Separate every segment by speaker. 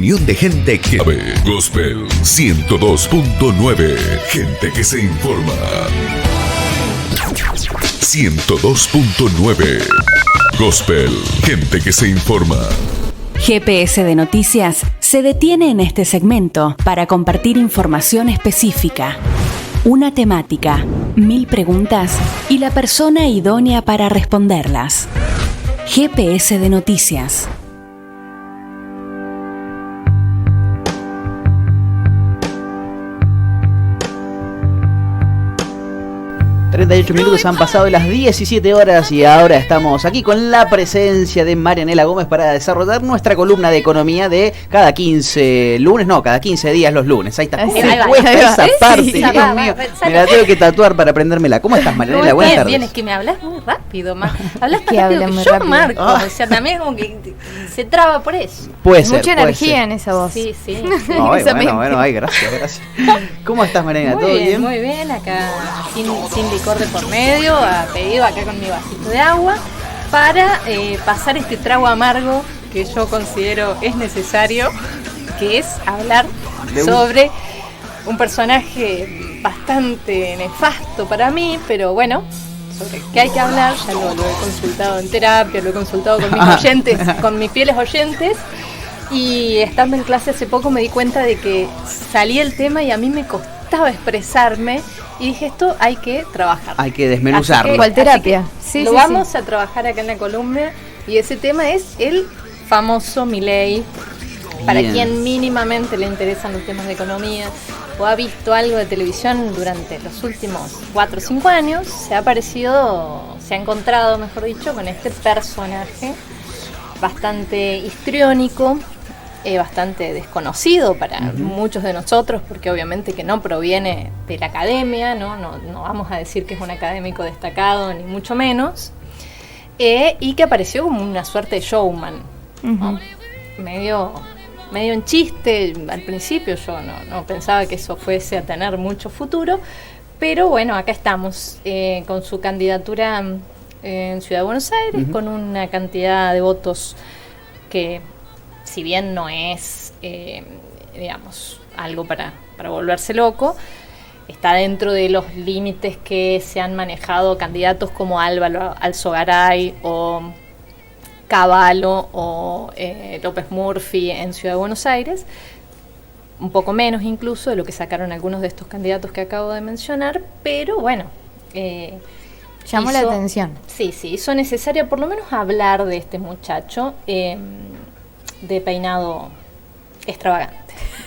Speaker 1: Unión de gente que sabe. Gospel 102.9. Gente que se informa. 102.9. Gospel. Gente que se informa.
Speaker 2: GPS de Noticias se detiene en este segmento para compartir información específica. Una temática, 1000 preguntas y la persona idónea para responderlas. GPS de Noticias.
Speaker 3: 38 minutos han pasado de las 17 horas y ahora estamos aquí con la presencia de Marianela Gómez para desarrollar nuestra columna de economía de cada 15 lunes, no, cada 15 días los lunes. Ahí está. ¿Cómo me cuesta esa parte?
Speaker 4: Sí,
Speaker 3: Dios mío. Me la tengo que tatuar para aprendérmela. ¿Cómo estás, Marianela? Buenas tardes.
Speaker 4: Bien, es que me hablas muy rápido, hablas
Speaker 5: que
Speaker 4: más rápido que yo,
Speaker 5: rápido.
Speaker 4: Marco. O sea, también como que se traba por eso.
Speaker 3: Puede ser.
Speaker 5: Mucha energía en esa voz.
Speaker 4: Sí.
Speaker 3: Ay, bueno, ay, gracias. ¿Cómo estás, Marianela? ¿Todo bien?
Speaker 4: Muy bien, acá sin licor de por medio, a pedido acá con mi vasito de agua, para pasar este trago amargo que yo considero es necesario, que es hablar sobre un personaje bastante nefasto para mí, pero bueno, sobre qué hay que hablar, ya lo he consultado en terapia, lo he consultado con mis oyentes, con mis fieles oyentes, y estando en clase hace poco me di cuenta de que salía el tema y a mí me costaba expresarme, y dije, esto hay que trabajar.
Speaker 3: Hay que desmenuzarlo.
Speaker 5: ¿Cuál terapia? Sí,
Speaker 4: lo vamos a trabajar acá en la columna, y ese tema es el famoso Milei. Para quien mínimamente le interesan los temas de economía o ha visto algo de televisión durante los últimos 4 o 5 años, se ha encontrado, mejor dicho, con este personaje bastante histriónico, bastante desconocido para muchos de nosotros, porque obviamente que no proviene de la academia, no vamos a decir que es un académico destacado, ni mucho menos, y que apareció como una suerte de showman, ¿no? medio en chiste. Al principio yo no pensaba que eso fuese a tener mucho futuro, pero bueno, acá estamos con su candidatura en Ciudad de Buenos Aires, con una cantidad de votos que, si bien no es, digamos, algo para volverse loco, está dentro de los límites que se han manejado candidatos como Álvaro Alzogaray o Cavallo o López Murphy en Ciudad de Buenos Aires, un poco menos incluso de lo que sacaron algunos de estos candidatos que acabo de mencionar, pero bueno,
Speaker 5: llamó la atención.
Speaker 4: Sí, hizo necesario por lo menos hablar de este muchacho de peinado extravagante.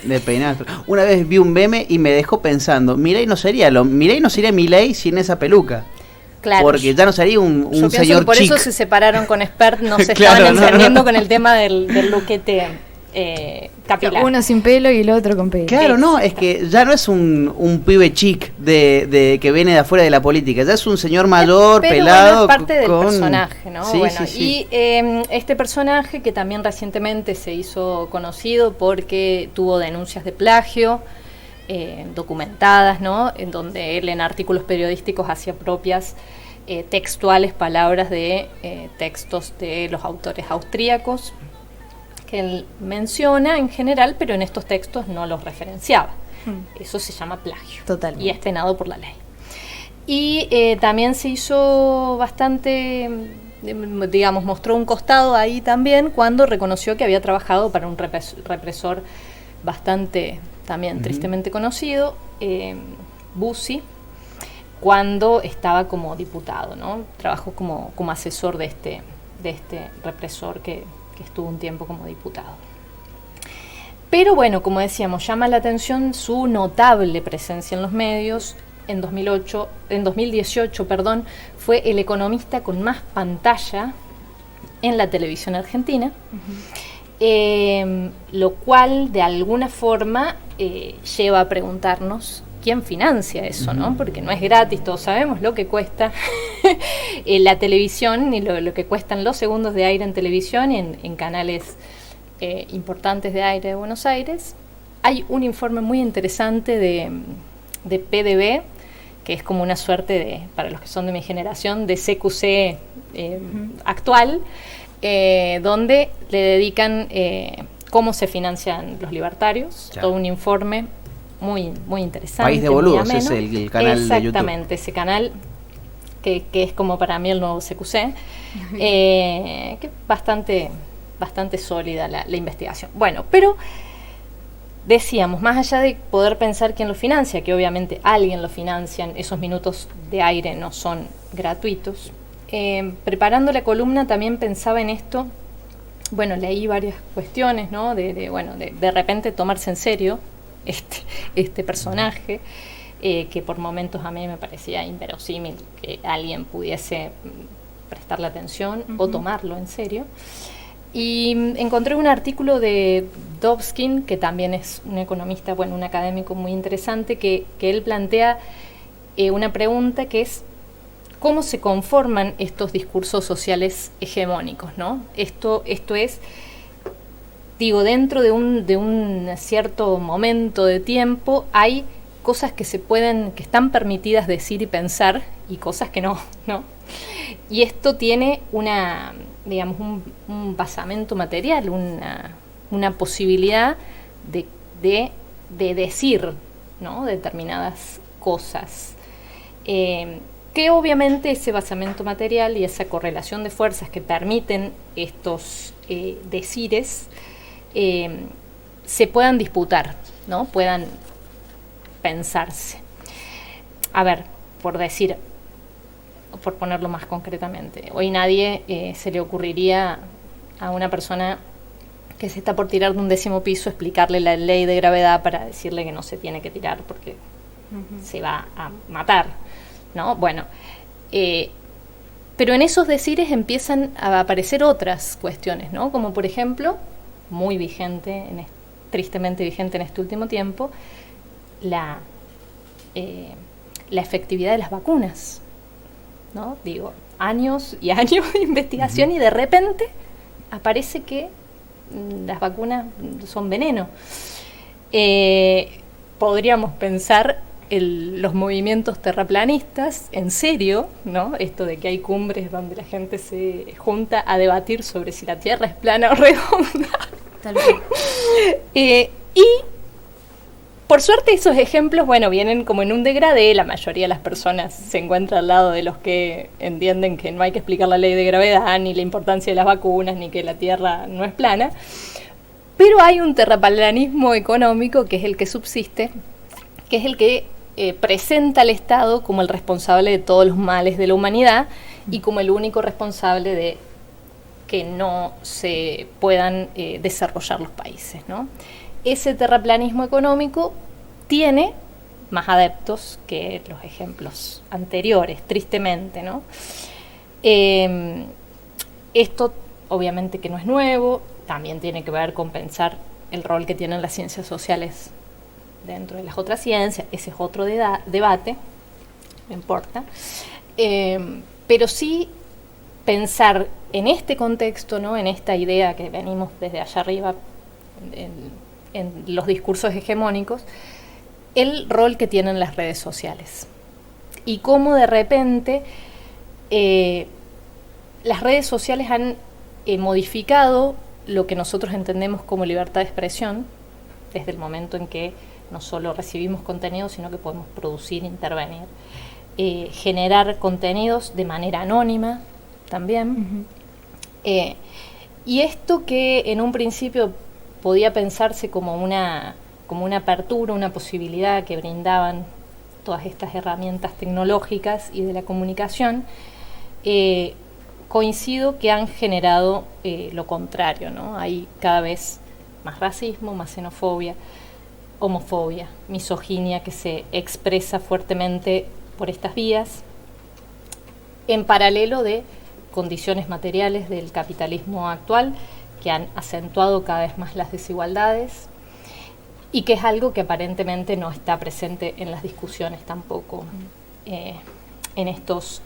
Speaker 3: De peinado. Una vez vi un meme y me dejó pensando, Milei no sería Milei sin esa peluca.
Speaker 4: Claro,
Speaker 3: porque ya no sería un
Speaker 4: yo
Speaker 3: señor
Speaker 4: que por
Speaker 3: chic.
Speaker 4: eso se separaron con Spert, no se
Speaker 3: Claro,
Speaker 4: estaban entendiendo con el tema del luquete capilar.
Speaker 5: Uno sin pelo y el otro con pelo.
Speaker 3: Claro, no, es que ya no es un pibe chic de que viene de afuera de la política, ya es un señor mayor,
Speaker 4: pero
Speaker 3: pelado.
Speaker 4: Bueno, es parte del personaje, ¿no?
Speaker 3: Sí,
Speaker 4: bueno,
Speaker 3: sí.
Speaker 4: Y este personaje que también recientemente se hizo conocido porque tuvo denuncias de plagio documentadas, ¿no? En donde él en artículos periodísticos hacía propias textuales palabras de textos de los autores austríacos que él menciona en general, pero en estos textos no los referenciaba. Eso se llama plagio.
Speaker 5: Totalmente.
Speaker 4: Y es penado por la ley. Y también se hizo bastante, digamos, mostró un costado ahí también cuando reconoció que había trabajado para un represor bastante también tristemente conocido, Bussi, cuando estaba como diputado, ¿no? Trabajó como asesor de este represor que estuvo un tiempo como diputado. Pero bueno, como decíamos, llama la atención su notable presencia en los medios. En 2018, fue el economista con más pantalla en la televisión argentina, lo cual de alguna forma lleva a preguntarnos quién financia eso, ¿no? Porque no es gratis, todos sabemos lo que cuesta la televisión y lo que cuestan los segundos de aire en televisión en canales importantes de aire de Buenos Aires. Hay un informe muy interesante de PDB, que es como una suerte de, para los que son de mi generación, de CQC actual, donde le dedican cómo se financian los libertarios,
Speaker 3: Ya.
Speaker 4: todo un informe muy, muy interesante.
Speaker 3: País de
Speaker 4: muy
Speaker 3: Boludos
Speaker 4: ameno.
Speaker 3: es el canal de YouTube.
Speaker 4: Exactamente, ese canal que es como para mí el nuevo CQC, que es bastante sólida la investigación. Bueno, pero decíamos, más allá de poder pensar quién lo financia, que obviamente alguien lo financia, esos minutos de aire no son gratuitos, preparando la columna también pensaba en esto. Bueno, leí varias cuestiones, ¿no? De repente tomarse en serio este personaje, que por momentos a mí me parecía inverosímil que alguien pudiese prestarle atención o tomarlo en serio. Y encontré un artículo de Dobskin, que también es un economista, bueno, un académico muy interesante, que él plantea una pregunta que es: ¿cómo se conforman estos discursos sociales hegemónicos, ¿no? Esto es, digo, dentro de un cierto momento de tiempo hay cosas que están permitidas decir y pensar, y cosas que no, ¿no? Y esto tiene digamos, un basamento material, una posibilidad de decir, ¿no? Determinadas cosas. Que obviamente ese basamento material y esa correlación de fuerzas que permiten estos decires se puedan disputar, ¿no? Puedan pensarse. A ver, por ponerlo más concretamente, hoy nadie se le ocurriría a una persona que se está por tirar de un 10º piso explicarle la ley de gravedad para decirle que no se tiene que tirar porque se va a matar, ¿no? Bueno, pero en esos decires empiezan a aparecer otras cuestiones, ¿no? Como por ejemplo, muy vigente, tristemente vigente en este último tiempo, la efectividad de las vacunas, ¿no? Digo, años y años de investigación y de repente aparece que las vacunas son veneno. Podríamos pensar los movimientos terraplanistas, en serio, ¿no? Esto de que hay cumbres donde la gente se junta a debatir sobre si la Tierra es plana o redonda.
Speaker 5: Tal vez.
Speaker 4: Y por suerte esos ejemplos, bueno, vienen como en un degradé. La mayoría de las personas se encuentra al lado de los que entienden que no hay que explicar la ley de gravedad, ni la importancia de las vacunas, ni que la Tierra no es plana. Pero hay un terraplanismo económico que es el que subsiste, que es el que presenta al Estado como el responsable de todos los males de la humanidad y como el único responsable de que no se puedan desarrollar los países, ¿no? Ese terraplanismo económico tiene más adeptos que los ejemplos anteriores, tristemente, ¿no? Esto obviamente que no es nuevo, también tiene que ver con pensar el rol que tienen las ciencias sociales dentro de las otras ciencias. Ese es otro debate, no importa. Pero sí pensar en este contexto, ¿no? En esta idea que venimos desde allá arriba, en los discursos hegemónicos, el rol que tienen las redes sociales. Y cómo de repente las redes sociales han modificado lo que nosotros entendemos como libertad de expresión, desde el momento en que no solo recibimos contenido, sino que podemos producir, intervenir, generar contenidos de manera anónima también. Y esto que en un principio podía pensarse como una apertura, una posibilidad que brindaban todas estas herramientas tecnológicas y de la comunicación, coincido que han generado lo contrario, ¿no? Hay cada vez más racismo, más xenofobia, homofobia, misoginia que se expresa fuertemente por estas vías, en paralelo de condiciones materiales del capitalismo actual que han acentuado cada vez más las desigualdades y que es algo que aparentemente no está presente en las discusiones tampoco, en estas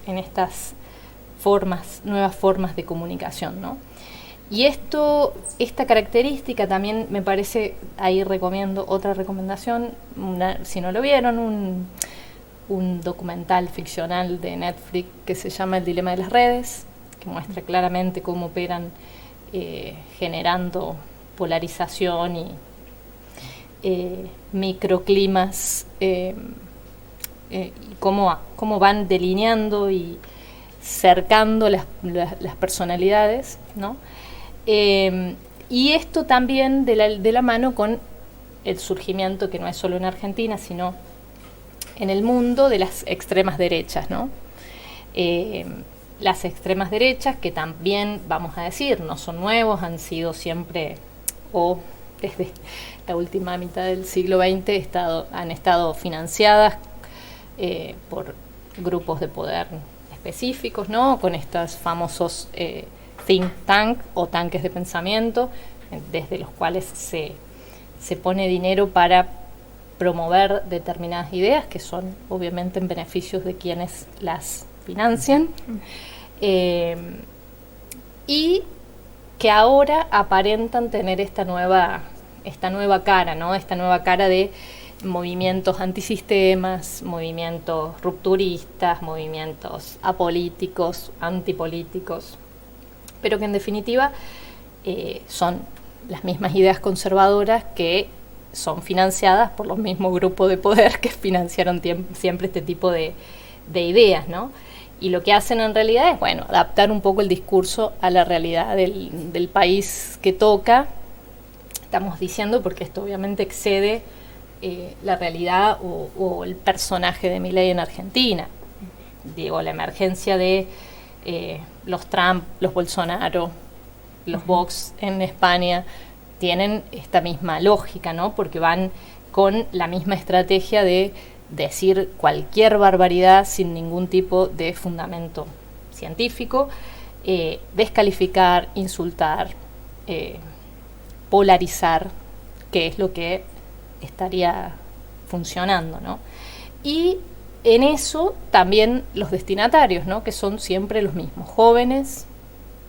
Speaker 4: nuevas formas de comunicación, ¿no? Y esta característica también me parece, ahí recomiendo otra recomendación, si no lo vieron, un documental ficcional de Netflix que se llama El dilema de las redes, que muestra claramente cómo operan generando polarización y microclimas, y cómo van delineando y cercando las personalidades, ¿no? Y esto también de la mano con el surgimiento, que no es solo en Argentina, sino en el mundo, de las extremas derechas, ¿no? Las extremas derechas, que también, vamos a decir, no son nuevos, han sido siempre, o desde la última mitad del siglo XX, han estado financiadas por grupos de poder específicos, ¿no? Con estos famosos think tank o tanques de pensamiento, desde los cuales se pone dinero para promover determinadas ideas que son obviamente en beneficios de quienes las financian, y que ahora aparentan tener esta nueva cara, ¿no? Esta nueva cara de movimientos antisistemas, movimientos rupturistas, movimientos apolíticos, antipolíticos, pero que en definitiva son las mismas ideas conservadoras que son financiadas por los mismos grupos de poder que financiaron siempre este tipo de ideas, ¿no? Y lo que hacen en realidad es, bueno, adaptar un poco el discurso a la realidad del país que toca. Estamos diciendo porque esto obviamente excede la realidad o el personaje de Milei en Argentina. Digo, la emergencia de los Trump, los Bolsonaro, los Vox en España tienen esta misma lógica, ¿no? Porque van con la misma estrategia de decir cualquier barbaridad sin ningún tipo de fundamento científico, descalificar, insultar, polarizar, que es lo que estaría funcionando, ¿no? Y en eso también los destinatarios, ¿no? Que son siempre los mismos, jóvenes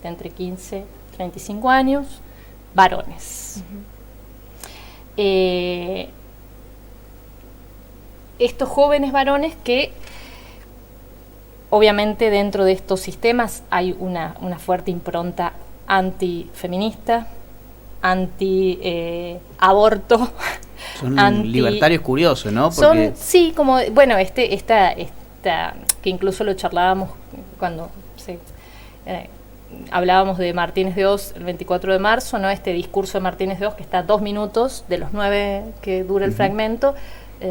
Speaker 4: de entre 15 y 35 años, varones. Estos jóvenes varones que obviamente dentro de estos sistemas hay una fuerte impronta antifeminista, anti-aborto.
Speaker 3: Son libertarios curiosos, ¿no? Porque
Speaker 4: Sí, como, bueno, esta que incluso lo charlábamos cuando hablábamos de Martínez de Oz el 24 de marzo, ¿no? Este discurso de Martínez de Oz que está 2 minutos de los 9 que dura el fragmento,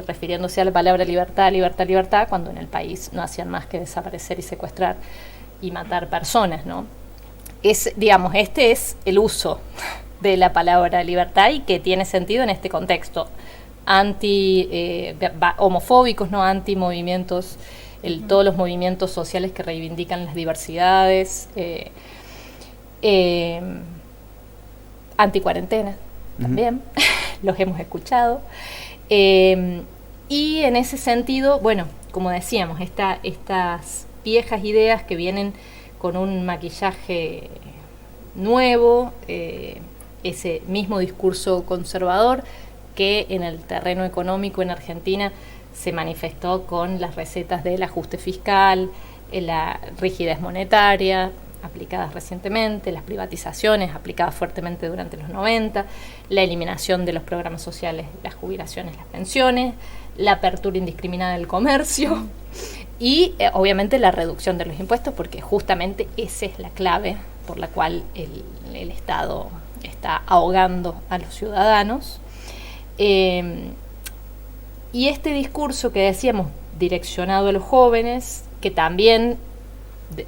Speaker 4: refiriéndose a la palabra libertad, libertad, libertad, cuando en el país no hacían más que desaparecer y secuestrar y matar personas, ¿no? Digamos, este es el uso de la palabra libertad y que tiene sentido en este contexto homofóbicos, ¿no? Anti-movimientos, todos los movimientos sociales que reivindican las diversidades, anti-cuarentena también, los hemos escuchado. Y en ese sentido, bueno, como decíamos, estas viejas ideas que vienen con un maquillaje nuevo, ese mismo discurso conservador que en el terreno económico en Argentina se manifestó con las recetas del ajuste fiscal, la rigidez monetaria aplicadas recientemente, las privatizaciones aplicadas fuertemente durante los 90, la eliminación de los programas sociales, las jubilaciones, las pensiones, la apertura indiscriminada del comercio y obviamente la reducción de los impuestos, porque justamente esa es la clave por la cual el Estado está ahogando a los ciudadanos. Y este discurso que decíamos direccionado a los jóvenes, que también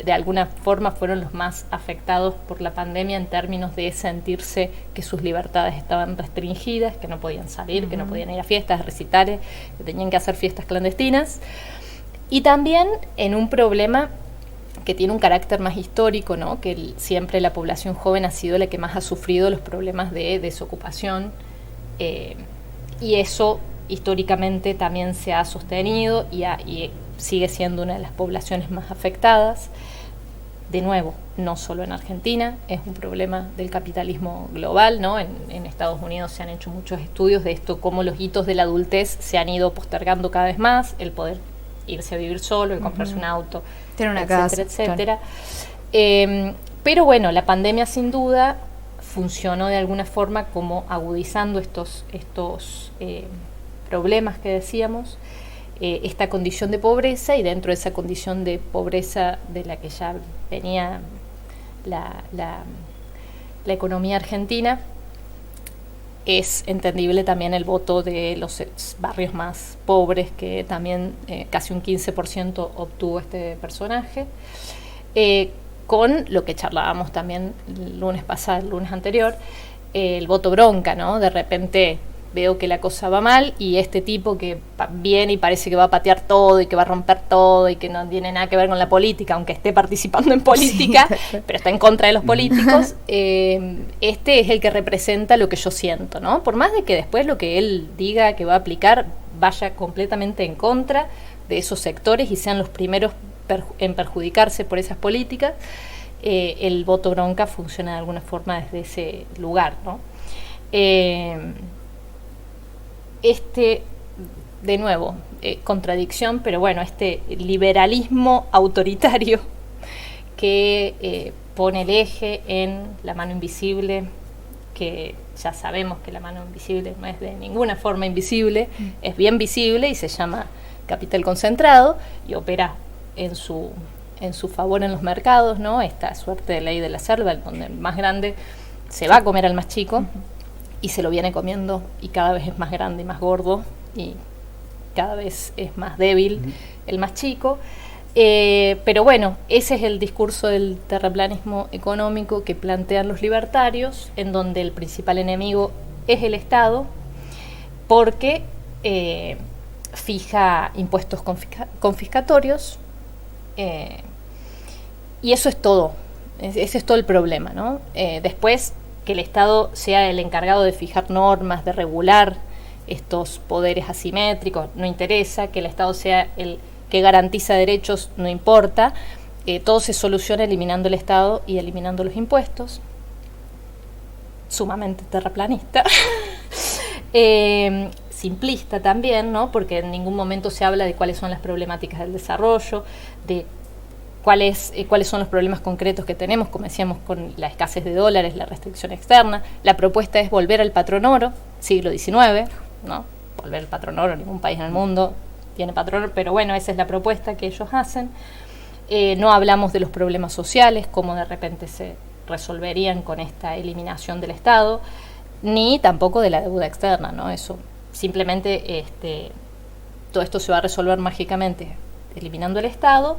Speaker 4: de alguna forma fueron los más afectados por la pandemia en términos de sentirse que sus libertades estaban restringidas, que no podían salir, que no podían ir a fiestas, a recitales, que tenían que hacer fiestas clandestinas, y también en un problema que tiene un carácter más histórico, ¿no? Que siempre la población joven ha sido la que más ha sufrido los problemas de desocupación, y eso históricamente también se ha sostenido y sigue siendo una de las poblaciones más afectadas. De nuevo, no solo en Argentina, es un problema del capitalismo global, ¿no? En Estados Unidos se han hecho muchos estudios de esto, cómo los hitos de la adultez se han ido postergando cada vez más, el poder irse a vivir solo, el comprarse un auto,
Speaker 5: tener una
Speaker 4: etcétera,
Speaker 5: casa,
Speaker 4: etcétera. Pero bueno, la pandemia sin duda funcionó de alguna forma como agudizando estos problemas que decíamos, esta condición de pobreza, y dentro de esa condición de pobreza de la que ya venía la economía argentina, es entendible también el voto de los barrios más pobres, que también casi un 15% obtuvo este personaje, con lo que charlábamos también el lunes pasado, el lunes anterior, el voto bronca, ¿no? De repente veo que la cosa va mal y este tipo que viene y parece que va a patear todo y que va a romper todo y que no tiene nada que ver con la política, aunque esté participando en política, sí, pero está en contra de los políticos, este es el que representa lo que yo siento, ¿no? Por más de que después lo que él diga que va a aplicar vaya completamente en contra de esos sectores y sean los primeros en perjudicarse por esas políticas, el voto bronca funciona de alguna forma desde ese lugar, ¿no? De nuevo, contradicción, pero bueno, este liberalismo autoritario que pone el eje en la mano invisible, que ya sabemos que la mano invisible no es de ninguna forma invisible, es bien visible y se llama capital concentrado y opera en su favor en los mercados, ¿no? Esta suerte de ley de la selva, donde el más grande se va a comer al más chico, y se lo viene comiendo y cada vez es más grande y más gordo y cada vez es más débil el más chico. Pero bueno, ese es el discurso del terraplanismo económico que plantean los libertarios, en donde el principal enemigo es el Estado, porque fija impuestos confiscatorios, y eso es todo, ese es todo el problema, ¿no? Después, que el Estado sea el encargado de fijar normas, de regular estos poderes asimétricos, no interesa, que el Estado sea el que garantiza derechos, no importa, todo se soluciona eliminando el Estado y eliminando los impuestos, sumamente terraplanista, simplista también, ¿no? Porque en ningún momento se habla de cuáles son las problemáticas del desarrollo, de cuáles son los problemas concretos que tenemos, como decíamos, con la escasez de dólares, la restricción externa. La propuesta es volver al patrón oro, siglo XIX, ¿no? Volver al patrón oro, ningún país en el mundo tiene patrón oro, pero bueno, esa es la propuesta que ellos hacen. No hablamos de los problemas sociales, cómo de repente se resolverían con esta eliminación del Estado, ni tampoco de la deuda externa, ¿no? Eso simplemente, todo esto se va a resolver mágicamente eliminando el Estado.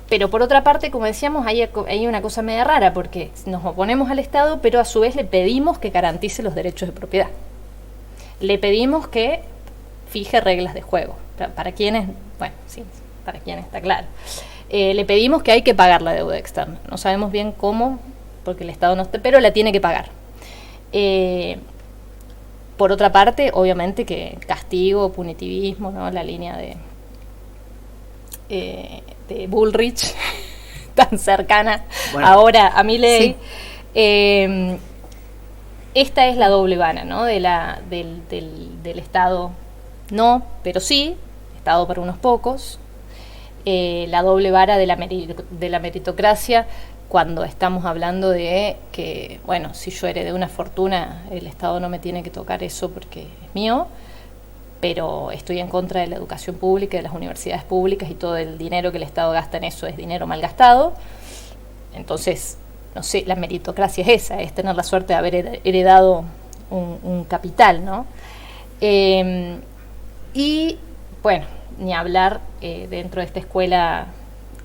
Speaker 4: Pero por otra parte, como decíamos, hay una cosa media rara, porque nos oponemos al Estado, pero a su vez le pedimos que garantice los derechos de propiedad. Le pedimos que fije reglas de juego. Para quienes, bueno, sí, para quienes está claro. Le pedimos que hay que pagar la deuda externa. No sabemos bien cómo, porque el Estado no está, pero la tiene que pagar. Por otra parte, obviamente que castigo, punitivismo, ¿no? La línea de Bullrich, tan cercana ahora a Milei. Sí. Esta es la doble vara, ¿no? Del Estado, no, pero sí, Estado para unos pocos. La doble vara de la meritocracia, cuando estamos hablando de que, bueno, si yo heredé una fortuna, el Estado no me tiene que tocar eso porque es mío, pero estoy en contra de la educación pública, de las universidades públicas, y todo el dinero que el Estado gasta en eso es dinero mal gastado. Entonces, no sé, la meritocracia es esa, es tener la suerte de haber heredado un capital, ¿no? Y, bueno, ni hablar dentro de esta escuela,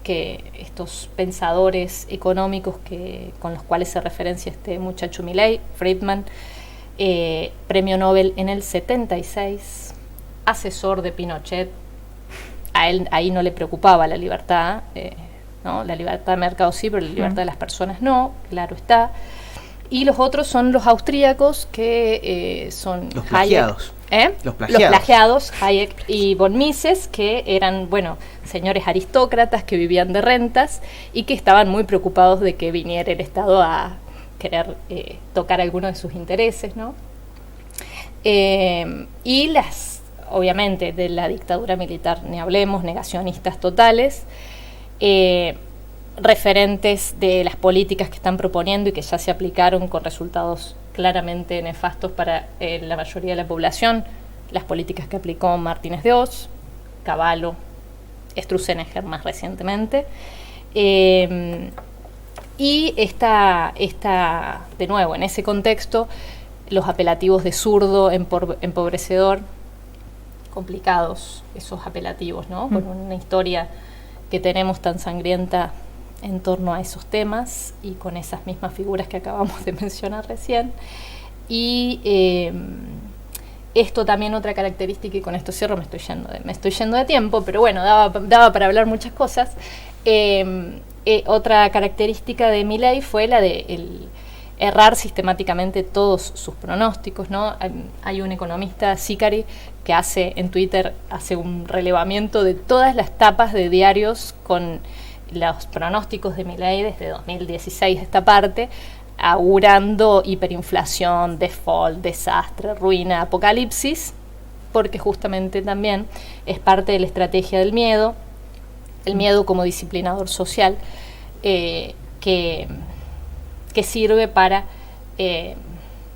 Speaker 4: que estos pensadores económicos con los cuales se referencia este muchacho Milei, Friedman, premio Nobel en el 76, asesor de Pinochet. A él ahí no le preocupaba la libertad, ¿no? La libertad de mercado sí, pero la libertad de las personas no, claro está. Y los otros son los austríacos, que son
Speaker 3: los plagiados.
Speaker 4: Los plagiados, Hayek y von Mises, que eran, bueno, señores aristócratas que vivían de rentas y que estaban muy preocupados de que viniera el Estado a querer tocar alguno de sus intereses, ¿no? Y obviamente, de la dictadura militar ni hablemos, negacionistas totales. referentes de las políticas que están proponiendo y que ya se aplicaron con resultados claramente nefastos para la mayoría de la población, las políticas que aplicó Martínez de Oz, Cavallo, Sturzenegger más recientemente, y está de nuevo en ese contexto los apelativos de zurdo, empobrecedor, complicados esos apelativos, ¿no? Con una historia que tenemos tan sangrienta en torno a esos temas y con esas mismas figuras que acabamos de mencionar recién. Y esto también otra característica, y con esto cierro, me estoy yendo de tiempo, pero bueno, daba para hablar muchas cosas. Otra característica de Milei fue la de errar sistemáticamente todos sus pronósticos, ¿no? Hay un economista, Sicari, que en Twitter hace un relevamiento de todas las tapas de diarios con los pronósticos de Milei desde 2016 de esta parte, augurando hiperinflación, default, desastre, ruina, apocalipsis, porque justamente también es parte de la estrategia del miedo, el miedo como disciplinador social, que sirve para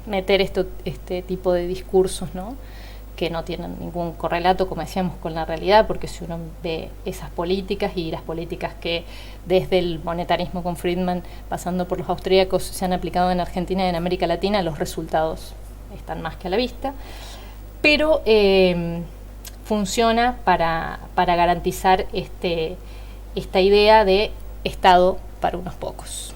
Speaker 4: meter este tipo de discursos, ¿no? Que no tienen ningún correlato, como decíamos, con la realidad, porque si uno ve esas políticas y las políticas que desde el monetarismo con Friedman, pasando por los austríacos, se han aplicado en Argentina y en América Latina, los resultados están más que a la vista, pero funciona para garantizar esta idea de Estado para unos pocos.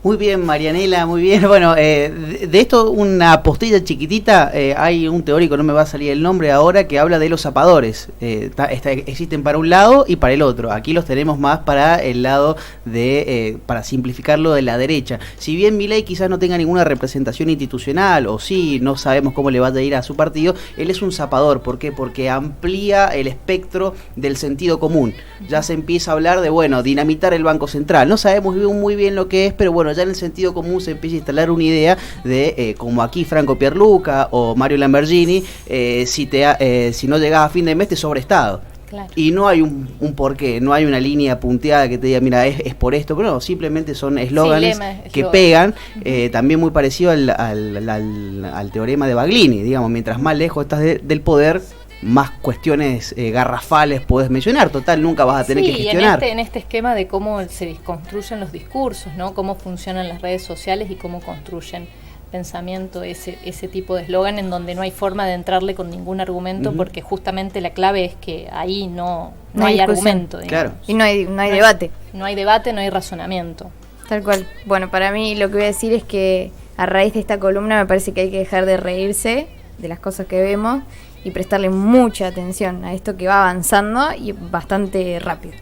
Speaker 3: Muy bien, Marianela, muy bien. Bueno, de esto una postilla chiquitita, hay un teórico, no me va a salir el nombre ahora, que habla de los zapadores. Existen para un lado y para el otro. Aquí los tenemos más para el lado de, para simplificarlo, de la derecha. Si bien Milei quizás no tenga ninguna representación institucional, o sí, no sabemos cómo le va a ir a su partido, él es un zapador. ¿Por qué? Porque amplía el espectro del sentido común. Ya se empieza a hablar de, bueno, dinamitar el Banco Central. No sabemos muy bien lo que es, pero bueno, ya en el sentido común se empieza a instalar una idea de, como aquí Franco Pierluca o Mario Lamberghini, si no llegas a fin de mes te sobreestado. Claro. Y no hay un porqué, no hay una línea punteada que te diga, mira, es por esto, pero no, simplemente son eslóganes que pegan, también muy parecido al teorema de Baglini, digamos, mientras más lejos estás del poder, más cuestiones garrafales puedes mencionar. Total, nunca vas a tener que gestionar.
Speaker 4: En este esquema de cómo se construyen los discursos, ¿no? Cómo funcionan las redes sociales y cómo construyen pensamiento, ese tipo de eslogan en donde no hay forma de entrarle con ningún argumento, porque justamente la clave es que ahí no hay argumento.
Speaker 5: Claro. Y no hay debate.
Speaker 4: No hay debate, no hay razonamiento.
Speaker 5: Tal cual. Bueno, para mí lo que voy a decir es que a raíz de esta columna me parece que hay que dejar de reírse de las cosas que vemos y prestarle mucha atención a esto que va avanzando y bastante rápido.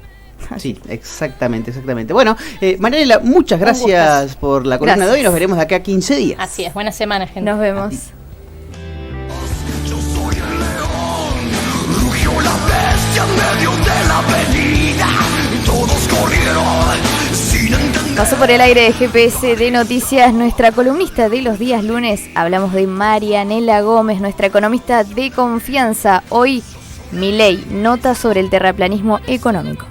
Speaker 3: Sí, exactamente. Bueno, Marianela, muchas gracias por la columna de hoy. Nos veremos de acá a 15 días.
Speaker 4: Así es, buena semana, gente.
Speaker 5: Nos vemos.
Speaker 6: Yo soy el león, rugió la bestia en medio de la avenida, todos corrieron sin entender.
Speaker 5: Pasó por el aire de GPS de Noticias nuestra columnista de los días lunes. Hablamos de Marianela Gómez, nuestra economista de confianza. Hoy, Milei, nota sobre el terraplanismo económico.